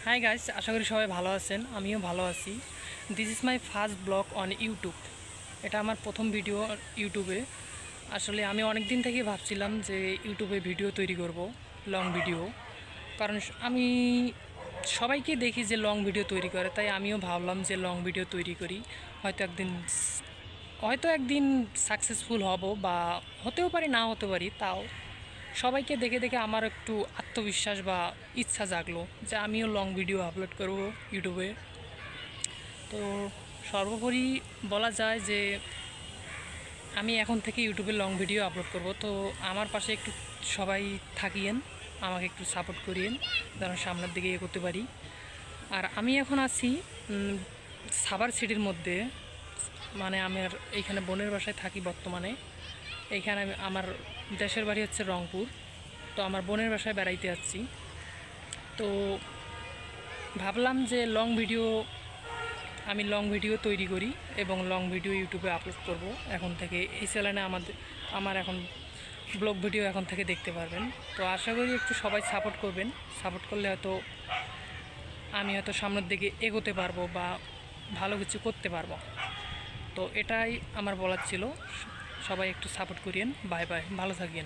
Hi guys, আশা করি সবাই ভালো আছেন। আমিও ভালো আছি। This is my first blog on YouTube. এটা আমার প্রথম ভিডিও ইউটিউবে। আসলে আমি অনেক দিন থেকেই ভাবছিলাম যে ইউটিউবে ভিডিও তৈরি করব, লং ভিডিও। কারণ আমি সবাইকে দেখি যে লং ভিডিও তৈরি করে, তাই আমিও ভাবলাম যে লং ভিডিও তৈরি করি। হয়তো একদিন সাকসেসফুল হব, বা হতেও পারি, না হতে পারি। তাও সবাইকে দেখে দেখে আমার একটু আত্মবিশ্বাস বা ইচ্ছা জাগলো যে আমিও লং ভিডিও আপলোড করব ইউটিউবে। তো সর্বোপরি বলা যায় যে আমি এখন থেকে ইউটিউবে লং ভিডিও আপলোড করব। তো আমার পাশে একটু সবাই থাকিয়েন, আমাকে একটু সাপোর্ট করিয়েন যেন সামনের দিকে এগোতে পারি। আর আমি এখন আছি সাভার সিটির মধ্যে, মানে আমার এইখানে বোনের বাসায় থাকি বর্তমানে। এইখানে আমার দেশের বাড়ি হচ্ছে রংপুর। তো আমার বোনের বাসায় বেড়াইতে যাচ্ছি। তো ভাবলাম যে আমি লং ভিডিও তৈরি করি এবং লং ভিডিও ইউটিউবে আপলোড করব এখন থেকে। এই চ্যানেলে আমার এখন ব্লগ ভিডিও এখন থেকে দেখতে পারবেন। তো আশা করি একটু সবাই সাপোর্ট করবেন। সাপোর্ট করলে হয়তো আমি হয়তো সামনের দিকে এগোতে পারবো বা ভালো কিছু করতে পারবো। তো এটাই আমার বলার ছিল। সবাই একটু সাপোর্ট করিয়েন। বাই বাই, ভালো থাকিয়েন।